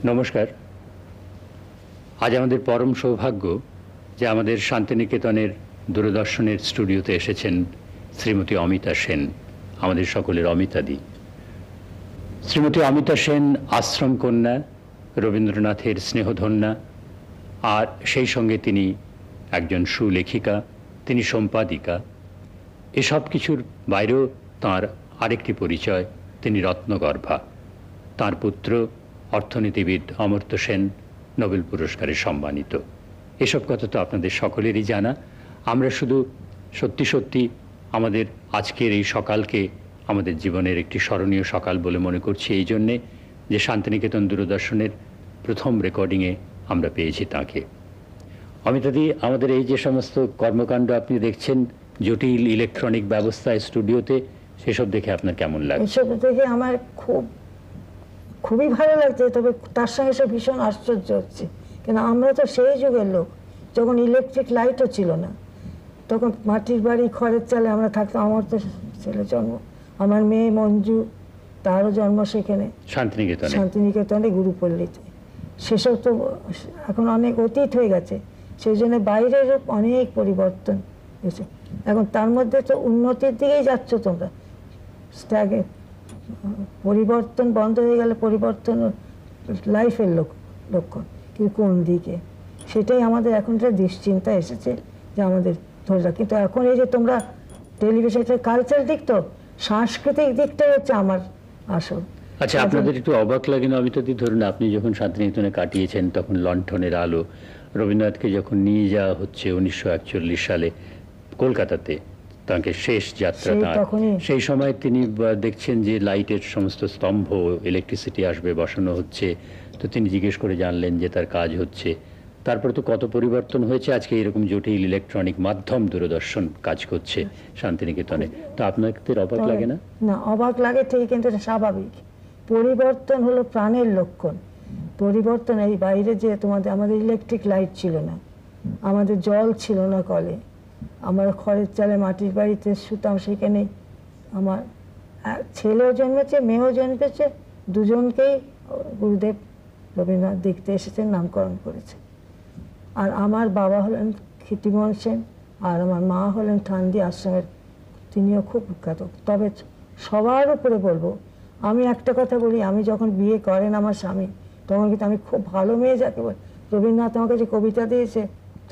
নমস্কার। আজ আমাদের পরম সৌভাগ্য যে আমাদের শান্তিনিকেতনের দূরদর্শনের স্টুডিওতে এসেছেন শ্রীমতী অমিতা সেন, আমাদের সকলের অমিতাদি। শ্রীমতী অমিতা সেন আশ্রম কন্যা, রবীন্দ্রনাথের স্নেহধন্যা, আর সেই সঙ্গে তিনি একজন সুলেখিকা, তিনি সম্পাদিকা। এসব কিছুর বাইরেও তাঁর আরেকটি পরিচয়, তিনি রত্নগর্ভা। তাঁর পুত্র অর্থনীতিবিদ অমর্ত্য সেন নোবেল পুরস্কারে সম্মানিত। এসব কথা তো আপনাদের সকলেরই জানা। আমরা শুধু সত্যি সত্যি আমাদের আজকের এই সকালকে আমাদের জীবনের একটি স্মরণীয় সকাল বলে মনে করছি, এই জন্যে যে শান্তিনিকেতন দূরদর্শনের প্রথম রেকর্ডিংয়ে আমরা পেয়েছি তাঁকে। অমিতাদি, আমাদের এই যে সমস্ত কর্মকাণ্ড আপনি দেখছেন জটিল ইলেকট্রনিক ব্যবস্থায় স্টুডিওতে, সেসব দেখে আপনার কেমন লাগে? এসব দেখে আমার খুবই ভালো লাগছে, তবে তার সঙ্গে সব ভীষণ আশ্চর্য হচ্ছে। কেন আমরা তো সেই যুগের লোক যখন ইলেকট্রিক লাইটও ছিল না, তখন মাটির বাড়ি খড়ের চালে আমরা থাকতাম। আমার তো ছেলে জন্ম, আমার মেয়ে মঞ্জু, তারও জন্ম সেখানে শান্তিনিকেতনে গুরুপল্লীতে। সেসব তো এখন অনেক অতীত হয়ে গেছে, সেই জন্য বাইরের অনেক পরিবর্তন হয়েছে। এখন তার মধ্যে তো উন্নতির দিকেই যাচ্ছ তোমরা। পরিবর্তন বন্ধ হয়ে গেলে পরিবর্তন লাইফের লক্ষণ, কিন্তু কোন দিকে সেটাই আমাদের এখন একটা দুশ্চিন্তা এসেছে যে আমাদের ধরে রাখ। কিন্তু এখন এই যে তোমরা টেলিভিশনের কালচার দিক, তো সাংস্কৃতিক দিকটাই হচ্ছে আমার আসল। আচ্ছা, আপনাদের একটু অবাক লাগে না অমিতাদি? ধরুন আপনি যখন শান্তিনিকেতনে কাটিয়েছেন তখন লণ্ঠনের আলো, রবীন্দ্রনাথকে যখন নিয়ে যাওয়া হচ্ছে 1941 সালে কলকাতাতে তাকে শেষ যাত্রা, সেই সময় তিনি দেখছেন যে লাইটের সমস্ত স্তম্ভ, ইলেকট্রিসিটি আসবে, বসানো হচ্ছে, তো তিনি জিজ্ঞেস করে জানলেন যে তার কাজ হচ্ছে। তারপর তো কত পরিবর্তন হয়েছে, আজকে এরকম জটিল ইলেকট্রনিক মাধ্যম দূরদর্শন কাজ করছে শান্তিনিকেতনে। তো আপনাদের অবাক লাগে না? না, অবাক লাগে ঠিক, কিন্তু এটা স্বাভাবিক। পরিবর্তন হলো প্রাণের লক্ষণ। পরিবর্তন এই বাইরে যে আমাদের ইলেকট্রিক লাইট ছিল না, আমাদের জল ছিল না কলে, আমরা খড়ের চালে মাটির বাড়িতে শুতাম। সেখানে আমার ছেলেও জন্মেছে, মেয়েও জন্মেছে, দুজনকেই গুরুদেব রবীন্দ্রনাথ দেখতে এসেছেন, নামকরণ করেছে। আর আমার বাবা হলেন ক্ষিতিমোহন সেন, আর আমার মা হলেন ঠান্ডি আশ্রমের, তিনিও খুব বিখ্যাত। তবে সবার উপরে বলবো, আমি একটা কথা বলি, আমি যখন বিয়ে করেন আমার স্বামী, তখন কিন্তু আমি খুব ভালো মেয়ে যাকে বলি। রবীন্দ্রনাথ আমাকে যে কবিতা দিয়েছে,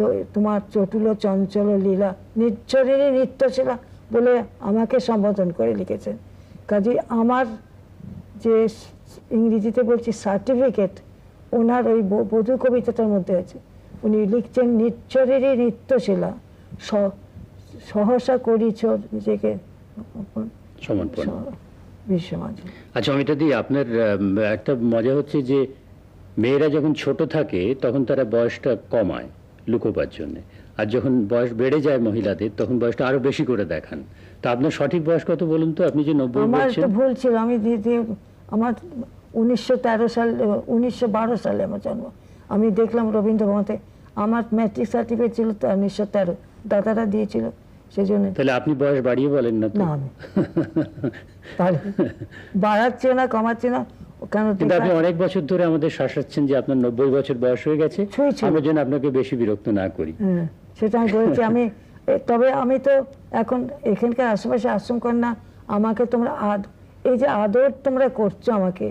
তো তোমার চটুল চঞ্চল লীলা নিচ্ছরিণী নৃত্যশীলা বলে আমাকে সম্বোধন করে লিখেছেন। কাজে আমার যে ইংরেজিতে বলছি সার্টিফিকেট, ওনার ওই বধূ কবিতাটার মধ্যে আছে। উনি লিখছেন, নিচ্ছরিণী নৃত্যশীলা সহসা করিছ নিজেকে বিশ্বমাঝে। আচ্ছা অমিতাদি, আপনার একটা মজা হচ্ছে যে মেয়েরা যখন ছোট থাকে তখন তারা বয়সটা কমায় লুকোবার জন্য, আর যখন বয়স বেড়ে যায় মহিলাদের তখন বয়সটা আরো বেশি করে দেখান। তা আপনার সঠিক বয়স কত বলুন তো? আপনি যে 90 আমার একটু ভুল ছিল, আমি আমার 1913 সালে 1912 সালে আমার জন্ম। আমি দেখলাম রবীন্দ্রভবনে, আমার ম্যাট্রিক সার্টিফিকেট ছিল 1913, দাদারা দিয়েছিল, সেই জন্য। তাহলে আপনি বয়স বাড়িয়ে বলেন না তো? না, তাহলে বাড়াচ্ছে না, কমাচ্ছে না কেন? কিন্তু আপনি অনেক বছর ধরে আমাদের শাসাচ্ছেন যে আপনার 90 বছর বয়স হয়ে গেছে, আমরা যেন আপনাকে বেশি বিরক্ত না করি। সেটা আমি বলেছি। তবে আমি তো এখন এখানকার আশেপাশে আশ্রম কন্যা, আমাকে তোমরা এই যে আদর তোমরা করছো আমাকে,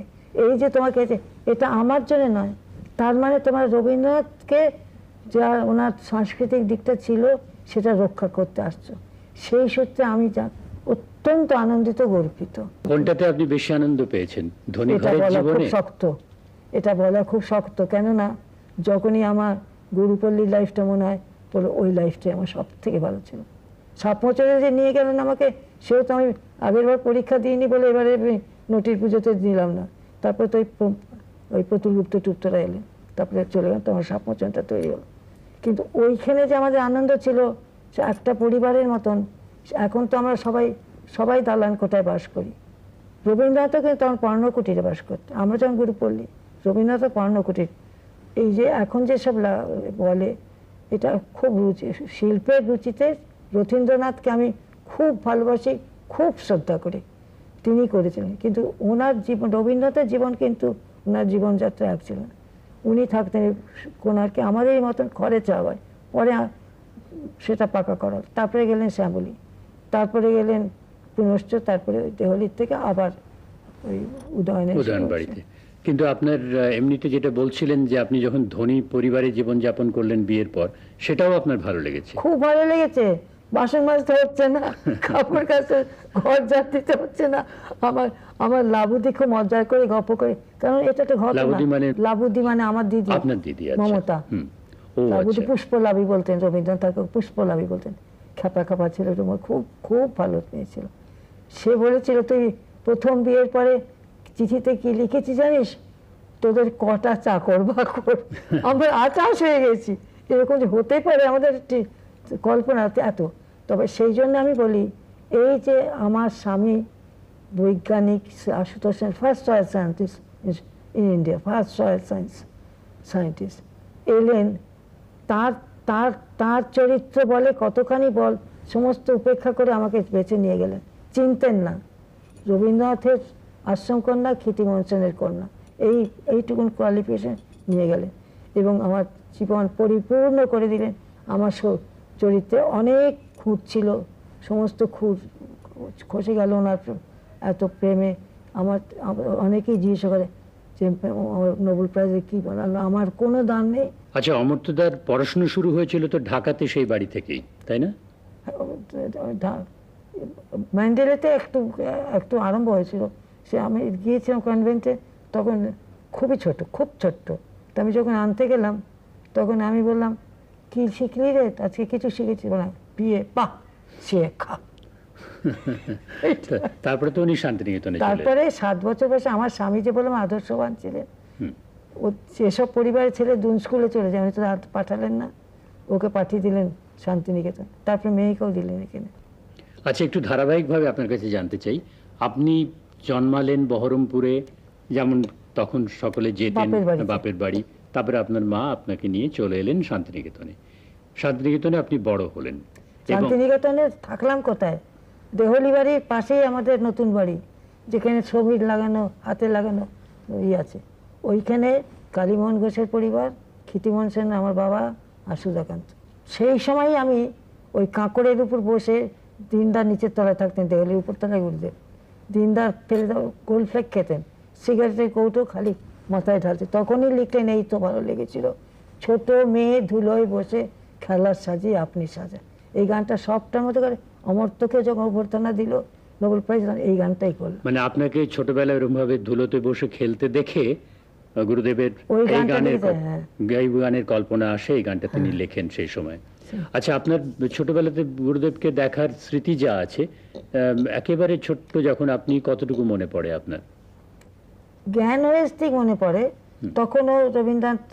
এই যে তোমাকে, এটা আমার জন্য নয়। তার মানে তোমরা রবীন্দ্রনাথকে যা ওনার সাংস্কৃতিক দিকটা ছিল সেটা রক্ষা করতে আসছো। সেই সূত্রে আমি অত্যন্ত আনন্দিত, গর্বিত। কোনটাতে আপনি বেশি আনন্দ পেয়েছেন? ধনী এটা ঘরের বলা খুব জীবনে? শক্ত, এটা বলা খুব শক্ত। কেননা যখনই আমার গুরুপল্লীর লাইফটা মনে হয়, বলো ওই লাইফটাই আমার সব থেকে ভালো ছিল। 7 বছরে যে নিয়ে গেলেন আমাকে, সেও তো আমি আগের বার পরীক্ষা দিইনি বলে এবারে নটির পুজোতে দিলাম না। তারপরে তো ওই প্রতুলগুপ্ত টুপ্তরা এলেন, তারপরে চলে গেলেন, তো আমার 7 বছরটা তৈরি হলো। কিন্তু ওইখানে যে আমাদের আনন্দ ছিল, সে একটা পরিবারের মতন। এখন তো আমরা সবাই দালান কোঠায় বাস করি। রবীন্দ্রনাথও কিন্তু তখন পর্ণকুটিরে বাস করতো। আমরা যখন গুরুপল্লী, রবীন্দ্রনাথও পর্ণকুটির। এই যে এখন যেসব বলে, এটা খুব রুচি, শিল্পের রুচিতে রথীন্দ্রনাথকে আমি খুব ভালোবাসি, খুব শ্রদ্ধা করি। তিনি করেছিলেন, কিন্তু ওনার জীবন, রবীন্দ্রনাথের জীবন কিন্তু ওনার জীবনযাত্রা এক ছিল না। উনি থাকতেন কোণার্কে আমাদেরই মতন খড়ে চাওয়ায়, পরে সেটা পাকা করা, তারপরে গেলেন শ্যামলী, তারপরে গেলেন পুনশ্চ, তারপরে দেহলির থেকে আবার ওই উদয়ন বাড়িতে। কিন্তু আপনার এমনিতে যেটা বলছিলেন যে আপনি যখন ধনী পরিবারে জীবনযাপন করলেন বিয়ের পর, সেটাও আপনার ভালো লেগেছে? খুব ভালো লেগেছে। বাসন মাজতে হচ্ছে না, কাপড় কাচতে, ঘর ঝাড় দিতে হচ্ছে না। আমার লাবুদি খুব মজা করে গল্প করে, কারণ এটা একটা ঘটনা। লাবুদি মানে আমার দিদি, আপনার দিদি মমতা। লাবুদি পুষ্পলাবি বলতেন, রবীন্দ্রনাথ ঠাকুর পুষ্পলাবি বলতেন। খ্যাপা খ্যাপা ছিল, তোমার খুব খুব ভালো পেয়েছিল। সে বলেছিল তুই প্রথম বিয়ের পরে চিঠিতে কি লিখেছি জানিস, তোদের কটা চাকর বাকর। আমরা 28 হয়ে গেছি, এরকম যে হতে পারে আমাদের কল্পনা এত। তবে সেই জন্য আমি বলি, এই যে আমার স্বামী বৈজ্ঞানিক Ashutosh Sen, first soil scientist in India, first soil scientist এলেন, তার তার তার চরিত্র বলে কতখানি বল, সমস্ত উপেক্ষা করে আমাকে বেছে নিয়ে গেলেন। চিনতেন না রবীন্দ্রনাথের আশ্রম কন্যা, ক্ষিতিমোহন সেনের কন্যা, এইটুকুন কোয়ালিফিকেশন নিয়ে গেলেন এবং আমার জীবন পরিপূর্ণ করে দিলেন। আমার চরিত্রে অনেক খুঁত ছিল, সমস্ত খুঁত খসে গেল ওনার এত প্রেমে। আমার অনেকেই জিজ্ঞেস করে যে নোবেল প্রাইজে কি বানালো, আমার কোনো দান নেই। আচ্ছা, অমর্ত্যদার পড়াশোনা শুরু হয়েছিল তো ঢাকাতে, সেই বাড়ি থেকেই, তাই না? ম্যান্ডেলাতে একটু একটু আরম্ভ হয়েছিল। সে আমি গিয়েছিলাম কনভেন্টে, তখন খুবই ছোট, খুব ছোট্ট। তা আমি যখন আনতে গেলাম তখন আমি বললাম, কি শিখলি রে? আজকে কিছু শিখেছি। বললাম বিয়ে। বাহ, শেখা। তারপরে তো উনি শান্তিনিকেতনে, তারপরে 7 বছর বয়সে আমার স্বামী যে বললাম আদর্শবান ছিলেন, ও যেসব পরিবারের ছেলে দুন স্কুলে চলে যায়, উনি তো পাঠালেন না, ওকে পাঠিয়ে দিলেন শান্তিনিকেতন, তারপরে মেয়েকেও দিলেন এখানে। আচ্ছা, একটু ধারাবাহিকভাবে আপনার কাছে জানতে চাই, আপনি জন্মালেন বহরমপুরে, যেমন তখন সকলে যেতেন বাপের বাড়ি, তারপরে আপনার মা আপনাকে নিয়ে চলে এলেন শান্তিনিকেতনে। শান্তিনিকেতনে আপনি বড় হলেন। শান্তিনিকেতনে থাকলাম কোথায়? দেহলি বাড়ির পাশেই আমাদের নতুন বাড়ি, যেখানে ছবি লাগানো, হাতে লাগানো আছে। ওইখানে কালীমোহন ঘোষের পরিবার, ক্ষিতিমোহন সেন আমার বাবা, আর সুধাকান্ত। সেই সময় আমি ওই কাঁকড়ের উপর বসে, দিনদার নিচের তলায় থাকতেন, দেহলির উপর তলায় উঠতেন। দিনদার ফেলে দাও গোল্ড ফ্লেক খেতেন, সিগারেটের কৌটো খালি মাথায় ঢালতে। তখনই লিখলেন, এই তো ভালো লেগেছিল, ছোট মেয়ে ধুলোয় বসে খেলার সাজিয়ে আপনি সাজা। এই গানটা সবটার মতো করে অমর্ত্যকে যখন অভ্যর্থনা দিল নোবেল প্রাইজ, এই গানটাই করলো। মানে আপনাকে ছোটবেলায় এরকম ভাবে ধুলোতে বসে খেলতে দেখে গুরুদেবের এই গানের কল্পনা আসে, এই গানটা তিনি লেখেন সেই সময়। আচ্ছা, আপনার ছোটবেলাতে গুরুদেবকে দেখার স্মৃতি যা আছে, একেবারে ছোট্ট যখন আপনি, কতটুকু মনে পড়ে আপনার? জ্ঞান ওয়েস ঠিক মনে পড়ে। তখনও রবীন্দ্রনাথ,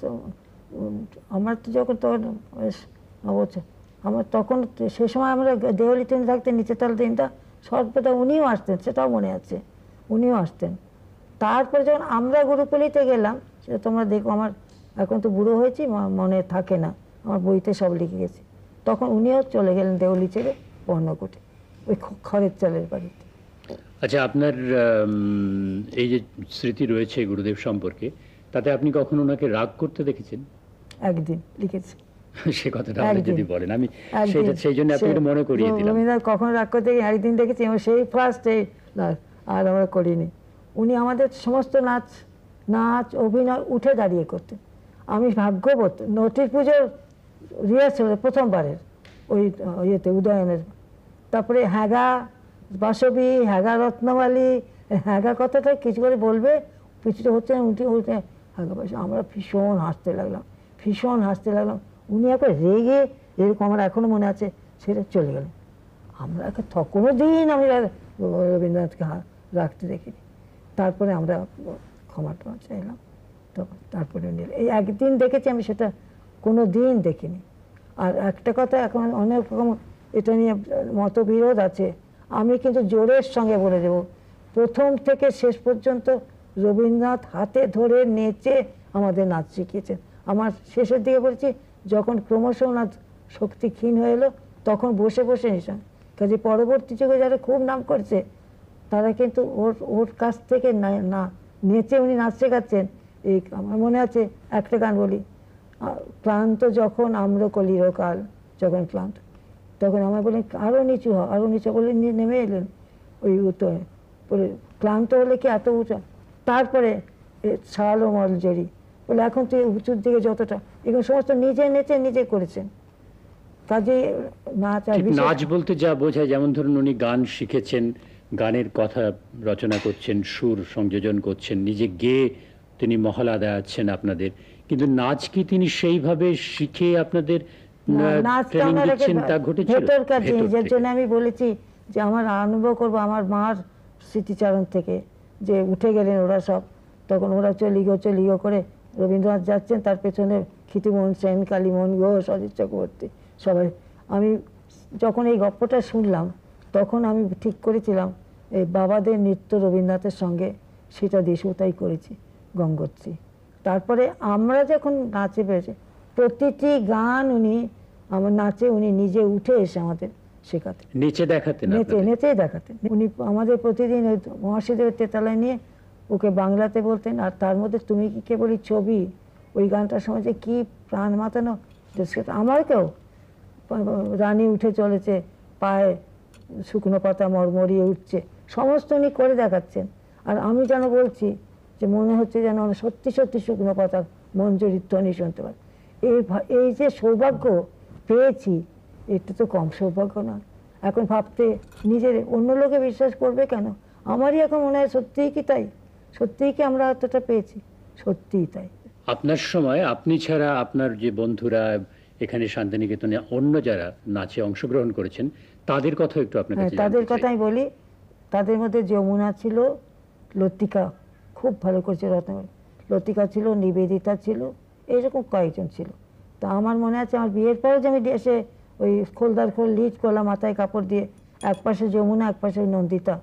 আমার তো যখন আমার তখন সে সময় আমরা দেওয়ালিতে থাকতেন, নিচে তলা দিনটা সর্বদা উনিও আসতেন, সেটাও মনে আছে, উনিও আসতেন। তারপরে যখন আমরা গুরুকুলিতে গেলাম, সেটা তোমরা দেখো, আমার এখন তো বুড়ো হয়েছি, মনে থাকে না, আমার বইতে সব লিখে গেছে। তখন উনিও চলে গেলেন দেওয়ালি ছেড়ে পর্ণকুটে, ওই খড়ের চালের বাড়িতে। আচ্ছা, আপনার এই যে স্মৃতি রয়েছে গুরুদেব সম্পর্কে, তাতে আপনি কখনো ওনাকে রাগ করতে দেখেছেন? একদিন লিখেছি, সে কথাটা আপনি যদি বলেন, আমি সেই জন্য আপনি একটু মনে করিয়ে দিলাম। রবীন্দ্রনাথ কখনো রাগ করতে, একদিন দেখেছি, সেই ফার্স্ট, আর আমরা করিনি। উনি আমাদের সমস্ত নাচ অভিনয় উঠে দাঁড়িয়ে করতেন। আমি ভাগ্যবত, নটির পুজোর রিহার্সাল প্রথমবারের ওই ইয়েতে উদয়নের, তারপরে হ্যাগা বাসবী, হ্যাগা রত্নমালী, হ্যাগা কথাটা কিছু করে বলবে, পিছুটা হচ্ছে উঠে উঠে হ্যাগা বাসী। আমরা ভীষণ হাসতে লাগলাম। উনি একবার রেগে, এরকম আমার এখনো মনে আছে, সেটা চলে গেলেন। আমরা কোনো দিন আমি রবীন্দ্রনাথকে রাখতে দেখিনি। তারপরে আমরা ক্ষমা টমা চাইলাম, তখন তারপরে এই একদিন দেখেছি আমি, সেটা কোনো দিন দেখিনি। আর একটা কথা, এখন অনেক রকম এটা নিয়ে মতবিরোধ আছে, আমি কিন্তু জোরের সঙ্গে বলে দেব, প্রথম থেকে শেষ পর্যন্ত রবীন্দ্রনাথ হাতে ধরে নেচে আমাদের নাচ শিখিয়েছেন। আমার শেষের দিকে বলছি, যখন ক্রমশ ওনার শক্তি ক্ষীণ হয়ে এলো, তখন বসে বসে নিশান। কাজে পরবর্তী যুগে যারা খুব নাম করছে, তারা কিন্তু ওর কাছ থেকে না নেচে উনি নাচ শেখাচ্ছেন, এই আমার মনে আছে একটা গান বলি, ক্লান্ত যখন আম্রকলির কাল, যখন ক্লান্ত, তখন আমার বললেন আরো নিচু হ, আরো নিচু বলে নেমে এলেন ওই উত্তরে, বলে ক্লান্ত হলে কি এত উঁচা, তারপরে শাল ও মলজরি বলে এখন তুই উঁচুর দিকে যতটা, এগুলো সমস্ত নিজে নেচে নিজে করেছেন। কাজে নাচ আর ঠিক নাচ বলতে যা বোঝায়, যেমন ধরুন উনি গান শিখেছেন, গানের কথা রচনা করছেন, সুর সংযোজন করছেন, নিজে গেয়ে তিনি মহলা দেওয়াচ্ছেন আপনাদের, কিন্তু নাচ কি তিনি সেইভাবে শিখে আপনাদের ট্রেনিং দিচ্ছেন তা ঘটেছিল? ভেতরকার জিনিস, যার জন্য আমি বলেছি যে আমার আরম্ভ করবো আমার মার স্মৃতিচারণ থেকে, যে উঠে গেলেন ওরা সব, তখন ওরা চলিগো করে রবীন্দ্রনাথ যাচ্ছেন, তার পেছনে ক্ষিতিমোহন সেন, কালীমোহন ঘোষ, অজিত চক্রবর্তী সবাই। আমি যখন এই গল্পটা শুনলাম তখন আমি ঠিক করেছিলাম এই বাবাদের নৃত্য রবীন্দ্রনাথের সঙ্গে সেটা দেশেও তাই করেছি, গঙ্গোত্রী। তারপরে আমরা যখন নাচে পেয়েছি, প্রতিটি গান উনি আমার নাচে উনি নিজে উঠে এসে আমাদের শেখাতেন, নেচে দেখাতেন, নেচেই দেখাতেন। উনি আমাদের প্রতিদিন ওই মহাশিদেবের তেতালায় নিয়ে ওকে বাংলাতে বলতেন, আর তার মধ্যে তুমি কি কেবলই ছবি, ওই গানটার সময় যে কি প্রাণ মাতানো, আমারকেও রানী উঠে চলেছে, পায়ে শুকনো পাতা মরমরিয়ে উঠছে, সমস্ত উনি করে দেখাচ্ছেন। আর আমি যেন বলছি যে মনে হচ্ছে যেন সত্যি সত্যি শুকনো পাতার মঞ্জুরির ধ্বনি শুনতে পাই। এই যে সৌভাগ্য পেয়েছি, এটা তো কম সৌভাগ্য না। এখন ভাবতে নিজের, অন্য লোকে বিশ্বাস করবে কেন, আমারই এখন মনে হয় সত্যিই কি তাই, সত্যিই কি আমরা এতটা পেয়েছি, সত্যিই তাই। আপনার সময় আপনি ছাড়া আপনার যে বন্ধুরা এখানে শান্তিনিকেতনে অন্য যারা নাচে অংশগ্রহণ করেছেন তাদের কথা একটু আপনার কাছে তাদের কথাই বলি। তাদের মধ্যে যমুনা ছিল, লতিকা খুব ভালো করেছে, লতিকা ছিল, নিবেদিতা ছিল, এইরকম কয়েকজন ছিল। তা আমার মনে আছে আমার বিয়ের পরে যে আমি এসে ওই খোলদার খোল লিজ করলাম মাথায় কাপড় দিয়ে, এক পাশে যমুনা এক পাশে নন্দিতা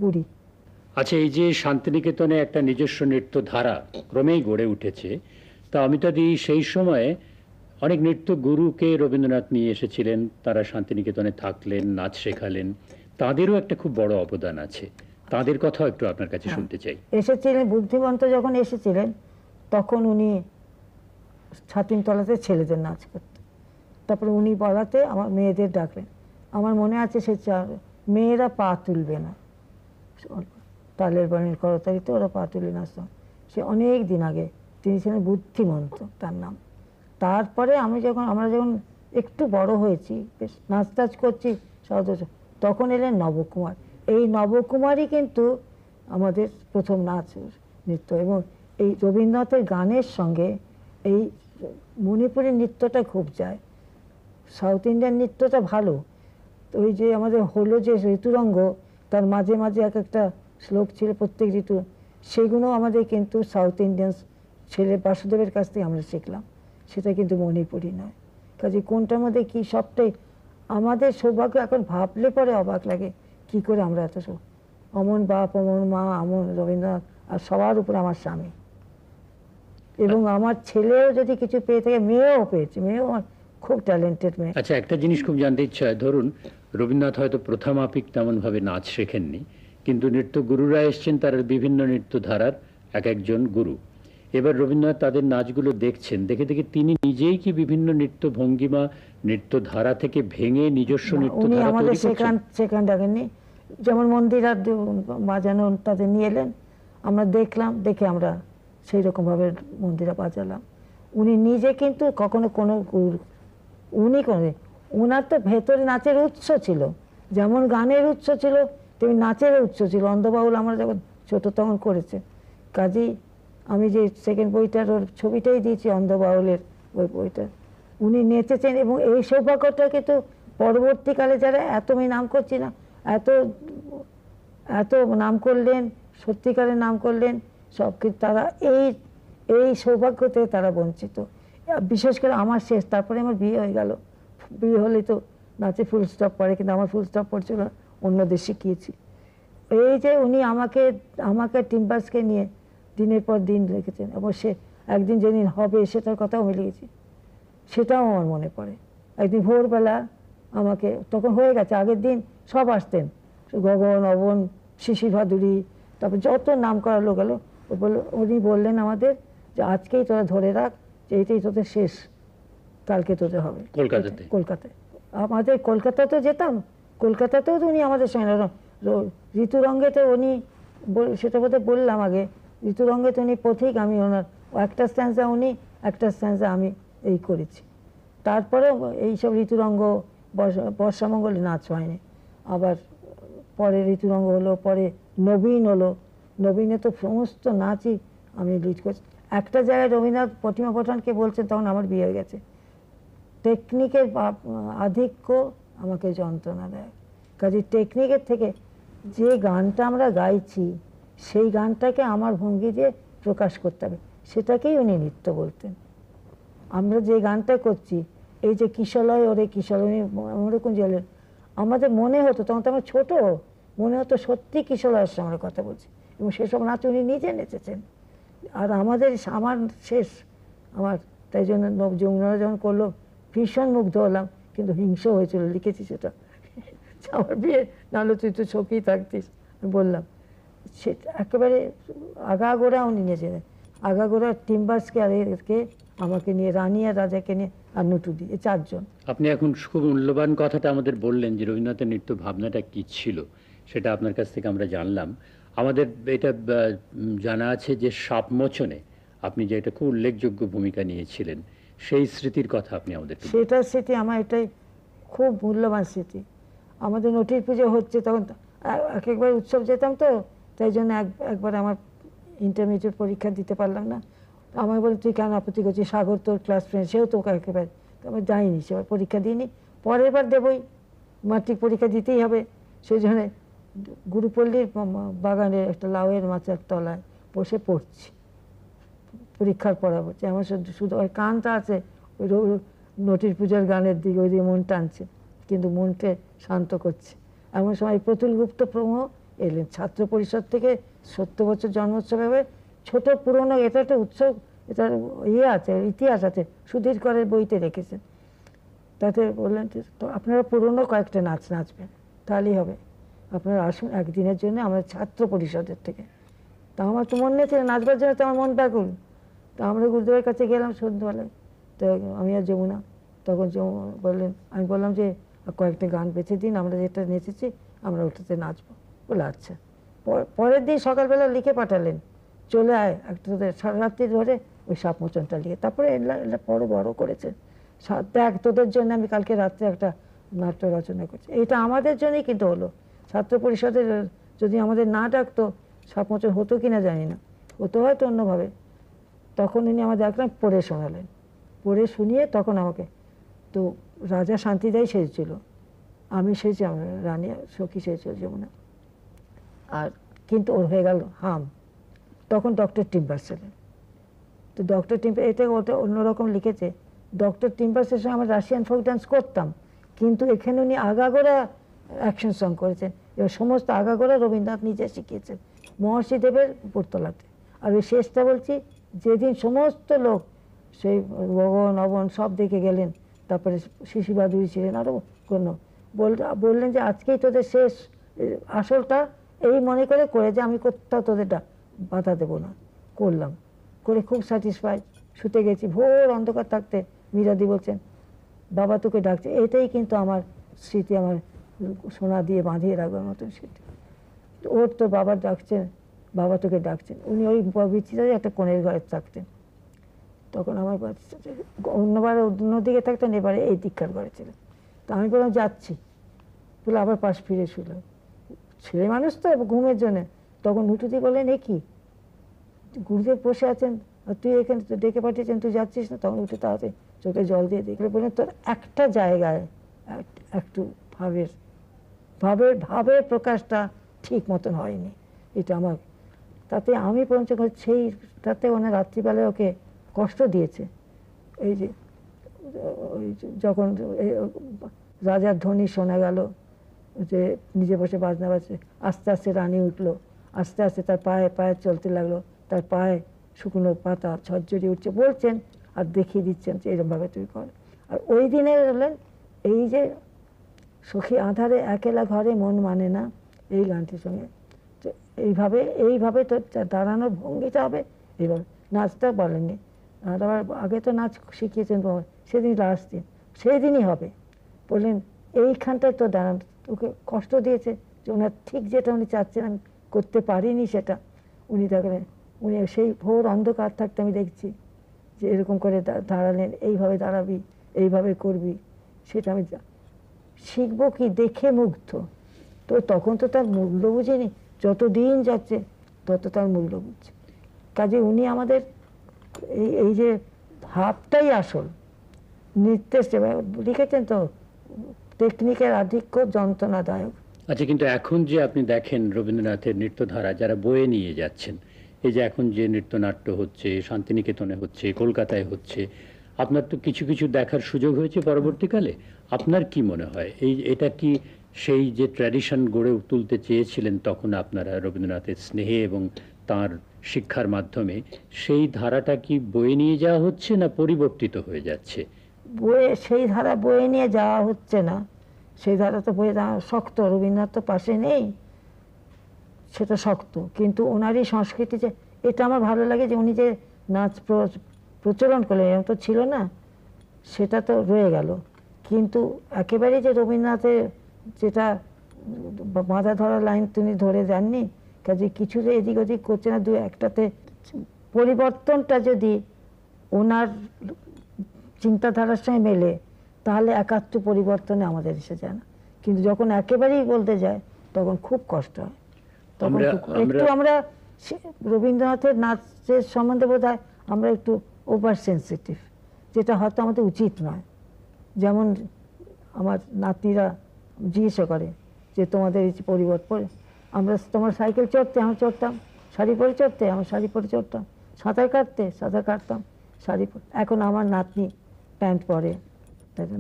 বুড়ি। আচ্ছা, এই যে শান্তিনিকেতনে একটা নিজস্ব নৃত্য ধারা ক্রমেই গড়ে উঠেছে, তা অমিতাদি সেই সময়ে অনেক নৃত্য গুরুকে রবীন্দ্রনাথ নিয়ে এসেছিলেন, তারা শান্তিনিকেতনে থাকলেন, নাচ শেখালেন, তাদেরও একটা খুব বড় অবদান আছে, তাদের কথাও একটু আপনার কাছে শুনতে চাই। এসেছিলেন বুদ্ধিমন্ত যখন এসেছিলেন তখন উনি ছাতিমতলাতে ছেলেদের নাচ করতেন, তারপরে উনি বলাতে আমার মেয়েদের ডাকলেন। আমার মনে আছে সে মেয়েরা পা তুলবে না, তালের বাণীর করতালিতে ওরা পা তুলে নাচতাম, সে অনেক দিন আগে। তিনি ছিলেন বুদ্ধিমন্ত, তার নাম। তারপরে আমরা যখন একটু বড় হয়েছি, বেশ নাচ টাচ করছি সদস্য, তখন এলেন নবকুমার। এই নবকুমারই কিন্তু আমাদের প্রথম নাচ নৃত্য, এবং এই রবীন্দ্রনাথের গানের সঙ্গে এই মণিপুরি নৃত্যটা খুব যায়। সাউথ ইন্ডিয়ান নৃত্যটা ভালো, তো ওই যে আমাদের হলো যে ঋতুরঙ্গ, তার মাঝে মাঝে এক একটা শ্লোক ছিল প্রত্যেক ঋতু, সেগুলো আমাদের কিন্তু সাউথ ইন্ডিয়ান ছেলে বাসুদেবের কাছ থেকে আমরা শিখলাম, সেটা কিন্তু মণিপুরি নয়। কাজে কোনটার মধ্যে কি, সবটাই আমাদের সৌভাগ্য। এখন ভাবলে পরে অবাক লাগে কি করে আমরা এত অমন বাপ, অমন মা, অমন রবীন্দ্রনাথ, আর সবার উপর আমার স্বামী, এবং আমার ছেলেও যদি কিছু পেয়ে থাকে, মেয়েও পেয়েছে, মেয়েও আমার খুব ট্যালেন্টেড মেয়ে। আচ্ছা, একটা জিনিস খুব জানতে ইচ্ছা হয়, ধরুন রবীন্দ্রনাথ হয়তো প্রথমাপিক তেমন ভাবে নাচ শেখেননি, কিন্তু নৃত্য গুরুরা এসছেন, তার বিভিন্ন নৃত্য ধারার এক একজন গুরু। এবার রবীন্দ্রনাথ তাদের নাচগুলো দেখছেন, দেখে দেখে তিনি নিজেই কি বিভিন্ন নৃত্য ভঙ্গিমা, নৃত্য ধারা থেকে ভেঙে নিজস্ব নৃত্য উনি ধারা আমাদের তৈরি করছেন? সেখান ডাকেননি, যেমন মন্দিরা বাজানো তাদের নিয়ে এলেন, আমরা দেখলাম, দেখে আমরা সেই রকম ভাবে মন্দিরা বাজালাম। উনি নিজে কিন্তু কখনো কোনো উনি কোনো, ওনার তো ভেতরে নাচের উৎস ছিল, যেমন গানের উৎস ছিল তেমনি নাচের উৎস ছিল। অন্ধবাউল আমরা যখন ছোট তখন করেছে, কাজেই আমি যে সেকেন্ড বইটার ওর ছবিটাই দিয়েছি অন্ধবাউলের ওই বইটা, উনি নেচেছেন। এবং এই সৌভাগ্যটা কিন্তু পরবর্তীকালে যারা এত আমি নাম করছি না, এত এত নাম করলেন, সত্যিকারের নাম করলেন সব, কিন্তু তারা এই সৌভাগ্যতে তারা বঞ্চিত। বিশেষ করে আমার শেষ, তারপরে আমার বিয়ে হয়ে গেল, বিয়ে হলে তো নাচে ফুল স্টপ পড়ে, কিন্তু আমার ফুল স্টপ পড়ছিল না, অন্যদের শিখিয়েছি। এই যে উনি আমাকে টিম্বাসকে নিয়ে দিনের পর দিন রেখেছেন, এবং সে একদিন যেদিন হবে সেটার কথাও আমি লিখেছি, সেটাও আমার মনে পড়ে। একদিন ভোরবেলা আমাকে, তখন হয়ে গেছে, আগের দিন সব আসতেন, গগন, অবন, শিশির ভাদুরী, তারপর যত নাম করা লোক গেল, উনি বললেন আমাদের যে আজকেই তোরা ধরে রাখ যে এইটাই তোদের শেষ, কালকে তোদের হবে কলকাতাতে? কলকাতায়। আমাদের কলকাতাতেও যেতাম, কলকাতাতেও তো উনি আমাদের সঙ্গে ঋতুরঙ্গেতে উনি সেটা বোধহয় বললাম আগে, ঋতুরঙ্গেতে উনি পথিক, আমি ওনার একটা স্ট্যান্সা উনি, একটা স্ট্যান্সা আমি এই করেছি। তারপরে এইসব ঋতুরঙ্গ বর্ষামঙ্গলে নাচ হয়নি, আবার পরে ঋতুরঙ্গ হলো, পরে নবীন হলো, নবীনে তো সমস্ত নাচই আমি লিড করছি। একটা জায়গায় রবীন্দ্রনাথ প্রতিমা পঠানকে বলছেন, তখন আমার বিয়ে হয়ে গেছে, টেকনিকের আধিক্য আমাকে যন্ত্রণা দেয়, কাজে টেকনিকের থেকে যে গানটা আমরা গাইছি সেই গানটাকে আমার ভঙ্গি দিয়ে প্রকাশ করতে হবে, সেটাকেই উনি নৃত্য বলতেন। আমরা যে গানটা করছি, এই যে কিশলয় ওরে কিশলয়, ওরকম জলের, আমাদের মনে হতো, তখন তো আমরা ছোট, মনে হতো সত্যি কিশলয়ের সঙ্গে কথা বলছি, এবং সেসব নাচ উনি নিজে নেচেছেন। আর আমার শেষ, আমার তাই জন্য যমুনা যখন করলো ভীষণ মুগ্ধ হলাম, কিন্তু হিংসা হয়েছিল, লিখেছি সেটা, আমার বিয়ে নাহলে তুই তো ছকেই থাকতিস, আমি বললাম। সে একেবারে আগাগোড়া উনি নিয়েছিলেন, আগাগোড়া টিম্বার্সকে আর এরকে আমাকে নিয়ে, রানী আর রাজাকে নিয়ে, আর নটুদি, এই চারজন। আপনি এখন খুব মূল্যবান কথাটা আমাদের বললেন যে রবীন্দ্রনাথের নৃত্য ভাবনাটা কি ছিল, সেটা আপনার কাছ থেকে আমরা জানলাম। আমাদের এটা জানা আছে যে সাপমোচনে আপনি যে এটা খুব উল্লেখযোগ্য ভূমিকা নিয়েছিলেন, সেই স্মৃতির কথা আপনি আমাদের সেটার স্মৃতি আমার এটাই খুব মূল্যবান স্মৃতি। আমাদের নটির পুজো হচ্ছে, তখন এক একবার উৎসব যেতাম তো, তাই জন্য একবার আমার ইন্টারমিডিয়েট পরীক্ষা দিতে পারলাম না, আমাকে বলে তুই কেন আপত্তি করছিস, সাগর তোর ক্লাস ফ্রেন্ড, সেও তো একেবারে, আমি যাইনি, সেবার পরীক্ষা দিইনি, পরের বার দেবই, মাট্রিক পরীক্ষা দিতেই হবে, সেই জন্য গুরুপল্লীর বাগানের একটা লাউয়ের মাচার তলায় বসে পড়ছি, পরীক্ষার পড়া পড়ছি, আমার শুধু ওই কানটা আছে ওই নটির পুজোর গানের দিকে, ওই দিকে মন টানছে, কিন্তু মনকে শান্ত করছে। এমন সময় প্রতুল গুপ্ত প্রমুখ এলেন ছাত্র পরিষদ থেকে, 70 বছর জন্মোৎসব হবে, ছোট পুরনো, এটা একটা উৎসব, এটার আছে, ইতিহাস আছে, সুধীর করের বইতে রেখেছেন। তাতে বললেন তো আপনারা পুরনো কয়েকটা নাচ নাচবেন, তাহলেই হবে, আপনারা আসুন একদিনের জন্য আমাদের ছাত্র পরিষদের থেকে। তা আমার তো মন নেই নাচবার জন্য, তো আমার মন ব্যাকুল। তা আমরা গুরুদেবের কাছে গেলাম সন্ধ্যাবেলায়, তো আমি আর যমুনা, তখন বললেন, আমি বললাম যে কয়েকটা গান বেছে দিন, আমরা যেটা নেচেছি আমরা ওটাতে নাচবো। বলে আচ্ছা। পরের দিন সকালবেলা লিখে পাঠালেন, চলে আয় একটা, সারা রাত্রি ধরে ওই সাপমোচনটা লিখে, তারপরে বড় করেছেন, দেখ তোদের জন্য আমি কালকে রাত্রে একটা নাট্য রচনা করছি। এটা আমাদের জন্যই কিন্তু হলো, ছাত্র পরিষদের যদি আমাদের না ডাকতো সাপমোচন হতো কিনা জানি না, হতো হয়তো অন্যভাবে। তখন উনি আমাদের একদম পড়ে শোনালেন, পড়ে শুনিয়ে তখন আমাকে, তো রাজা শান্তিদাই সেজেছিল, আমি সেজে রানী সখী সেজেছিল যমুনা, আর কিন্তু ওর হয়ে গেল হাম। তখন ডক্টর টিম্বার্স ছিলেন, তো ডক্টর টিম্বার্স এটা ওটা অন্যরকম লিখেছে। ডক্টর টিম্বার্সের সঙ্গে আমরা রাশিয়ান ফোক ডান্স করতাম, কিন্তু এখানে উনি আগাগোড়া অ্যাকশন সং করেছেন, এবার সমস্ত আগাগোড়া রবীন্দ্রনাথ নিজে শিখিয়েছেন মহর্ষি দেবের উপরতলাতে। আর ওই শেষটা বলছি, যেদিন সমস্ত লোক সেই ভগবান অবন সব দেখে গেলেন, তারপরে শিশু বাদুড়ি ছিলেন, আরও কোনো বললেন যে আজকেই তোদের শেষ, আসলটা এই মনে করে যে আমি কোথাও তোদের বাধা দেবো না, করলাম, করে খুব স্যাটিসফাই, শুতে গেছি। ভোর অন্ধকার থাকতে মীরাদি বলছেন বাবা তোকে ডাকছে, এটাই কিন্তু আমার স্মৃতি, আমার সোনা দিয়ে বাঁধিয়ে রাখবার মতন স্মৃতি। ওর তো বাবা ডাকছেন, বাবা তোকে ডাকছেন, উনি ওই বিচিত্রে একটা কোণের ঘরে থাকতেন। তখন আমার অন্যবার অন্যদিকে থাকতেন, এবারে এই দীক্ষার ঘরে ছিলেন। তো আমি বললাম যাচ্ছি, বলে আবার পাশ ফিরে শুনলাম, ছেলে মানুষ তো ঘুমের জন্য। তখন নুটুদি বললেন এ কি, গুরুদেব বসে আছেন আর তুই এখানে ডেকে পাঠিয়েছেন, তুই যাচ্ছিস না? তখন উঠে তাড়াতাড়ি চোখে জল দিয়ে দেখলে বললেন তোর একটা জায়গায় একটু ভাবের প্রকাশটা ঠিক মতন হয়নি, এটা আমার। তাতে আমি পঞ্চ সেইটাতে ওনার রাত্রিবেলায় ওকে কষ্ট দিয়েছে। এই যে যখন রাজার ধ্বনি শোনা গেল, যে নিজে বসে বাজনা বাজছে, আস্তে আস্তে রানী উঠলো, আস্তে আস্তে তার পায়ে পায়ে চলতে লাগলো, তার পায়ে শুকনো পাতা ঝরঝরিয়ে উঠছে, বলছেন আর দেখিয়ে দিচ্ছেন যে এরকমভাবে তুই কর। আর ওই দিনে বললেন এই যে সখী আঁধারে একেলা ঘরে মন মানে না, এই গানটির সঙ্গে এইভাবে তোর দাঁড়ানোর ভঙ্গিটা হবে, এইভাবে নাচটা বলেননি। আর আবার আগে তো নাচ শিখিয়েছেন বাবা, সেদিন লাস্ট দিন, সেই দিনই হবে। বললেন এইখানটায় তো দাঁড়ান, ওকে কষ্ট দিয়েছে যে ওনার ঠিক যেটা উনি চাচ্ছেন আমি করতে পারিনি সেটা। উনি দেখলেন, উনি সেই ভোর অন্ধকার থাকতে আমি দেখছি যে এরকম করে দাঁড়ালেন, এইভাবে দাঁড়াবি, এইভাবে করবি। সেটা আমি শিখবো কি দেখে মুগ্ধ। তো তখন তো তার মূল্য বুঝিনি, যত দিন যাচ্ছে তত তার মূল্য বুঝছে। কাজে উনি আমাদের এই এই যে ভাবটাই আসল। নৃত্যের সেবা লিখেছেন তো, টেকনিকের আধিক্য যন্ত্রণাদায়ক। আচ্ছা, কিন্তু এখন যে আপনি দেখেন রবীন্দ্রনাথের নৃত্যধারা যারা বয়ে নিয়ে যাচ্ছেন, এই যে এখন যে নৃত্যনাট্য হচ্ছে, শান্তিনিকেতনে হচ্ছে, কলকাতায় হচ্ছে, আপনার তো কিছু কিছু দেখার সুযোগ হয়েছে পরবর্তীকালে। আপনার কি মনে হয় এটা কি সেই যে ট্র্যাডিশন গড়ে তুলতে চেয়েছিলেন তখন আপনারা রবীন্দ্রনাথের স্নেহে এবং তার শিক্ষার মাধ্যমে, সেই ধারাটা কি বয়ে নিয়ে যাওয়া হচ্ছে না পরিবর্তিত হয়ে যাচ্ছে? সেই ধারা বয়ে নিয়ে যাওয়া হচ্ছে না, সেই ধারা তো বয়ে যাওয়া শক্ত। রবীন্দ্রনাথ তো পাশে নেই, সেটা শক্ত। কিন্তু ওনারই সংস্কৃতি, যে এটা আমার ভালো লাগে যে উনি যে নাচ প্রচলন করলেন, এরকম তো ছিল না, সেটা তো রয়ে গেল। কিন্তু একেবারেই যে রবীন্দ্রনাথের যেটা বাঁধা ধরা লাইন তিনি ধরে যাননি, কাজে কিছু যে এদিক ওদিক করছে না, দু একটাতে পরিবর্তনটা যদি ওনার চিন্তাধারার সঙ্গে মেলে তাহলে একাত্ম পরিবর্তনে আমাদের এসে যায় না। কিন্তু যখন একেবারেই বলতে যায় তখন খুব কষ্ট হয়। তখন একটু আমরা রবীন্দ্রনাথের নাচের সম্বন্ধে বোধ হয় আমরা একটু ওভার সেন্সিটিভ, যেটা হয়তো আমাদের উচিত নয়। যেমন আমার নাতনিরা জিজ্ঞাসা করে যে তোমাদের এই পরিবর্তন, আমরা তোমার সাইকেল চড়তে আমরা চড়তাম, শাড়ি পরে চড়তে আমরা শাড়ি পরে চড়তাম, সাঁতার কাটতে সাঁতার কাটতাম শাড়ি পরে। এখন আমার নাতনি প্যান্ট পরে,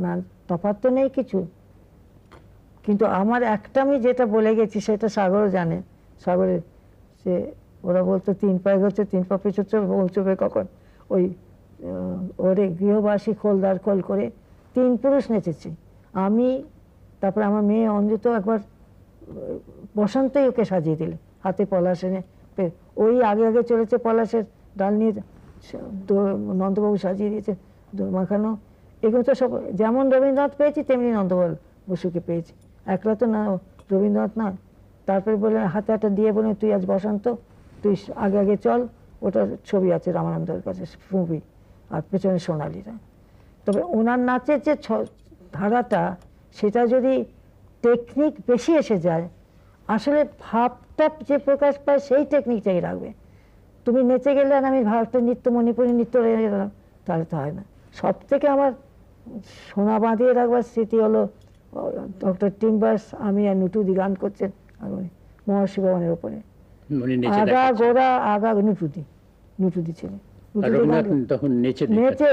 না তফাৎ তো নেই কিছু। কিন্তু আমার একটা আমি যেটা বলে গেছি সেটা সাগরও জানে। সাগরের সে ওরা বলতো 3 পায়ে হচ্ছে 3 পা পিছুচ্ছে, পৌঁছবে কখন। ওই ওরে গৃহবাসী খোলদার খোল করে 3 পুরুষ নেচেছি আমি, তারপরে আমার মেয়ে অঞ্জু তো একবার বসন্তই ওকে সাজিয়ে দিলে, হাতে পলাশ এনে। ওই আগে আগে চলেছে পলাশের ডাল নিয়ে, নন্দবাবু সাজিয়ে দিয়েছে মাখানো। এগুলো তো সব যেমন রবীন্দ্রনাথ পেয়েছি তেমনি নন্দলাল বসুকে পেয়েছি, একলা তো না রবীন্দ্রনাথ না। তারপরে বলে হাতে হাতে দিয়ে বলে তুই আজ বসন্ত, তুই আগে আগে চল, ওটার ছবি আছে রামানন্দের কাছে মুভি, আর পেছনে সোনালীরা। তবে ওনার নাচের যে ধারাটা, সেটা যদি টেকনিক বেশি এসে যায়, আসলে ভাবটা যে প্রকাশ পায় সেই টেকনিকটাই রাখবে। তুমি নেচে গেলে আর আমি ভারতের নৃত্য, মণিপুরী নৃত্য রেখে গেলাম, তাহলে তো হয় না। সব থেকে আমার সোনা বাঁধিয়ে রাখবার স্মৃতি হলো ডক্টর টিম্বার্স, আমি আর নুটুদি গান করছেন মহর্ষি ভবনের ওপরে, আগা গোড়া আগা নুটুদি ছিল নেচে।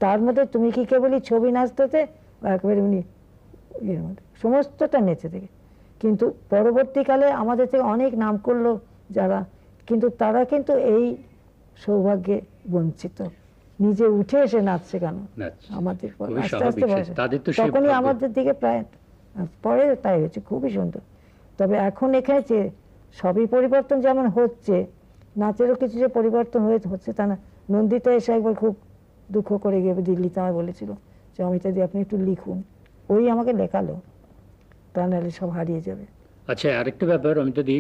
তার মধ্যে তুমি কি কেবলই ছবি নাচতে, একেবারে উনি ইয়ের মধ্যে সমস্তটা নেচে থেকে। কিন্তু পরবর্তীকালে আমাদের থেকে অনেক নাম করলো যারা, কিন্তু তারা কিন্তু এই সৌভাগ্যে বঞ্চিত, নিজে উঠে এসে নাচছে কেন আমাদের আস্তে আস্তে বয়সে, তখনই আমাদের দিকে প্রায় পরে তাই হয়েছে, খুবই সুন্দর। তবে এখন এখানে যে সবই পরিবর্তন যেমন হচ্ছে, নাচেরও কিছু যে পরিবর্তন হচ্ছে তা না। নন্দিতা এসে একবার খুব দুঃখ করে গিয়ে দিল্লিতে আমায় বলেছিল যে অমিতাদি আপনি একটু লিখুন, ওই আমাকে লেখালো, তা নাহলে সব হারিয়ে যাবে। আচ্ছা, আরেকটা ব্যাপার অমিতাদি,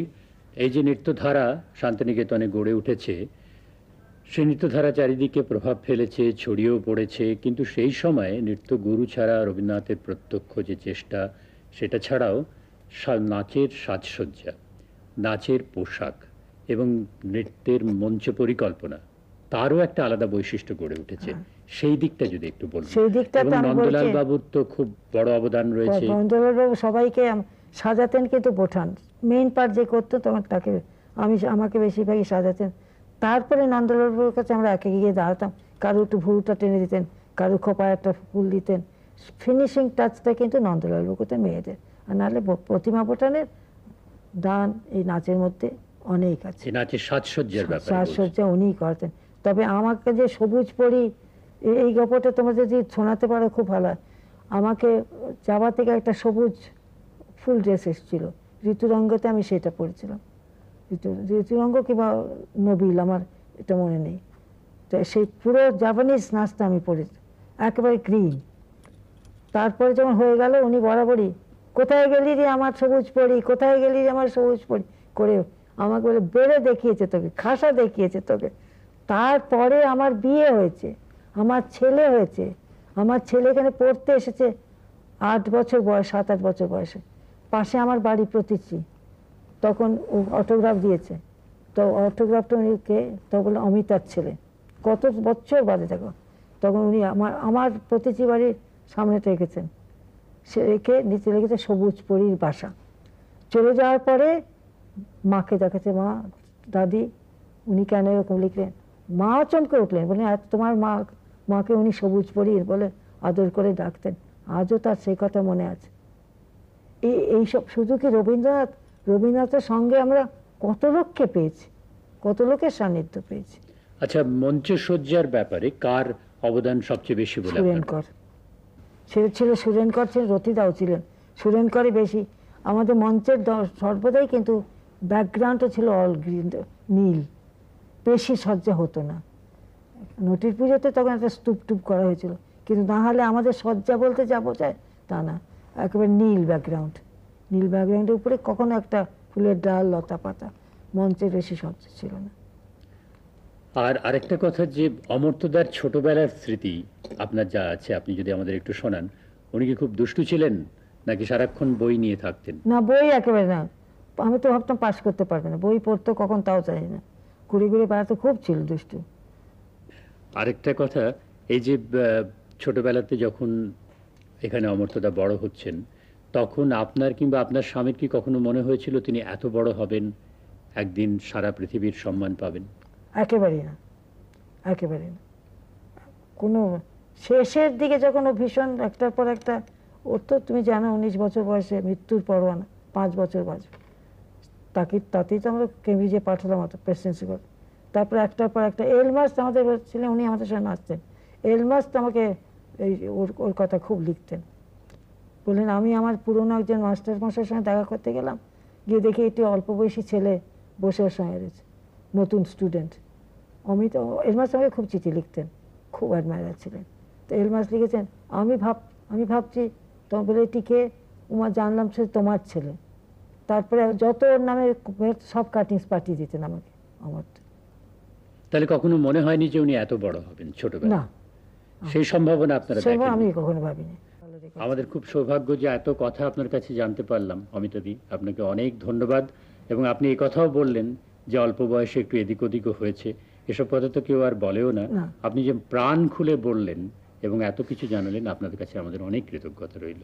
এই যে নৃত্যধারা শান্তিনিকেতনে গড়ে উঠেছে, সেই নৃত্যধারা চারিদিকে প্রভাব ফেলেছে, ছড়িয়েও পড়েছে, কিন্তু সেই সময় নৃত্যগুরু ছাড়া রবীন্দ্রনাথের প্রত্যক্ষ যে চেষ্টা, সেটা ছাড়াও নাচের সাজসজ্জা, নাচের পোশাক এবং নৃত্যের মঞ্চ পরিকল্পনা, তারও একটা আলাদা বৈশিষ্ট্য গড়ে উঠেছে। সেই দিকটা যদি একটু বলুন। সেই দিকটা নন্দলাল বাবুর তো খুব বড় অবদান রয়েছে। নন্দলাল বাবু সবাইকে সাজাতেন, কিন্তু বোঠান মেইন পার্ট যে করতো তখন তাকে আমাকে বেশিরভাগই সাজাতেন। তারপরে নন্দলাল বাবুর কাছে আমরা একে গিয়ে দাঁড়াতাম, কারো একটু ভুরুটা টেনে দিতেন, কারো খোপায় একটা ফুল দিতেন। ফিনিশিং টাচটা কিন্তু নন্দলাল বাবু করতেন মেয়েদের, আর নাহলে প্রতিমা বোঠানের দান এই নাচের মধ্যে অনেক আছে। নাচের সাজসজ্জার ব্যাপারে সাজসজ্জা উনিই করতেন। তবে আমাকে যে সবুজ পরি, এই গল্পটা তোমরা যদি শোনাতে পারো খুব ভালো হয়। আমাকে যাওয়া থেকে একটা সবুজ ফুল ড্রেস এসেছিল ঋতুরঙ্গতে, আমি সেটা পরেছিলাম। ঋতুরঙ্গ কিংবা নবিল, আমার এটা মনে নেই। তো সেই পুরো জাপানিজ নাচটা আমি পড়েছি, একেবারে ক্রিম। তারপরে যখন হয়ে গেল উনি বরাবরই, কোথায় গেলি রে আমার সবুজ পরি, কোথায় গেলি রে আমার সবুজ পরি করে আমাকে বলে বেড়ে দেখিয়েছে তোকে, খাসা দেখিয়েছে তোকে। তারপরে আমার বিয়ে হয়েছে, আমার ছেলে হয়েছে। আমার ছেলে এখানে পড়তে এসেছে 8 বছর বয়স, 7-8 বছর বয়সে। পাশে আমার বাড়ি প্রতিচি, তখন ও অটোগ্রাফ দিয়েছে। তো অটোগ্রাফটা উনি কে, তো বলে অমিতার ছেলে। কত বছর বাদে দেখো, তখন উনি আমার প্রতিচি বাড়ির সামনেটা রেখেছেন, সে রেখে নিচে রেখেছে সবুজ পরীর বাসা। চলে যাওয়ার পরে মাকে দেখাচ্ছে, মা, দাদি, উনি কেন এরকম লিখলেন? মাও চমকে উঠলেন, বলেন তোমার মাকে উনি সবুজ পরীর বলে আদর করে ডাকতেন। আজও তার সেই কথা মনে আছে। এইসব শুধু কি রবীন্দ্রনাথের সঙ্গে আমরা কত লোককে পেয়েছি, কত লোকের সান্নিধ্য পেয়েছি। আচ্ছা, মঞ্চসজ্জার ব্যাপারে কার অবদান সবচেয়ে বেশি বলে আপনার? সুরেনকর ছিল, সুরেনকর ছিলেন, রতিদাও ছিলেন। সুরেনকরই বেশি। আমাদের মঞ্চের সর্বদাই কিন্তু ব্যাকগ্রাউন্ডটা ছিল অল গ্রিন, নীল, বেশি সজ্জা হতো না। নটির পুজোতে তখন একটা স্তূপ করা হয়েছিল, কিন্তু না হলে আমাদের সজ্জা বলতে যা বোঝায় তা না, একেবারে নীল ব্যাকগ্রাউন্ড। নীল ব্যাকগ্রাউন্ডের উপরে কখনো একটা ফুলের ডাল, লতা পাতা, মঞ্চের বেশি সজ্জা ছিল না। আর আরেকটা কথা, যে অমর্ত্যদার ছোটবেলার স্মৃতি আপনার যা আছে, আপনি যদি আমাদের একটু শোনান। উনি কি খুব দুষ্টু ছিলেন, নাকি সারাক্ষণ বই নিয়ে থাকতেন? না, বই একেবারে না। আমি তো ভাবতাম পাস করতে পারবে না, বই পড়তো কখন তাও জানি না। ঘুরে ঘুরে বেড়াতে খুব ছিল দুষ্টু। আরেকটা কথা, এই যে ছোটবেলাতে যখন এখানে অমর্ত্যদা বড় হচ্ছেন, তখন আপনার কিংবা আপনার স্বামীর কি কখনো মনে হয়েছিল তিনি এত বড় হবেন, একদিন সারা পৃথিবীর সম্মান পাবেন? একেবারেই না, একেবারে না। কোনো শেষের দিকে যখন ও ভীষণ একটার পর একটা, ওর তো তুমি জানো 19 বছর বয়সে মৃত্যুর পরোয়ানা, 5 বছর বয়স। তাতেই তো আমরা কেমব্রিজে পাঠালাম প্রেসিডেন্সি করে। তারপরে একটার পর একটা এলমাস্ট আমাদের ছিলেন, উনি আমাদের সঙ্গে নাচতেন। এলমাস্ট আমাকে এই ওর কথা খুব লিখতেন। বললেন, আমি আমার পুরনো একজন মাস্টার মশাইয়ের সঙ্গে দেখা করতে গেলাম, গিয়ে দেখি একটি অল্প বয়সী ছেলে বসে ওর সঙ্গে রয়েছে, নতুন স্টুডেন্ট। অমিত এলমাস্ট আমাকে খুব চিঠি লিখতেন, খুব অ্যাডমায়ার ছিলেন। তো এলমাস্ট লিখেছেন, আমি ভাবছি তোমার বলে টিকে উমা জানলাম সে তোমার ছেলে। তারপরে যত ওর নামে সব কাটিংস পাঠিয়ে দিতেন আমাকে। আমার তাহলে কখনো মনে হয়নি যে উনি এত বড় হবেন ছোটবেলা? না, সেই সম্ভাবনা আপনারা সেভাবে দেখেননি? আমি কখনো ভাবিনি। আমাদের খুব সৌভাগ্য যে এত কথা আপনার কাছে জানতে পারলাম। অমিতাদি, আপনাকে অনেক ধন্যবাদ। এবং আপনি এই কথাও বললেন যে অল্প বয়সে একটু এদিক ওদিকও হয়েছে, এসব কথা তো কেউ আর বলেও না। না। আপনি যে প্রাণ খুলে বললেন এবং এত কিছু জানালেন, আপনাদের কাছে আমাদের অনেক কৃতজ্ঞতা রইল।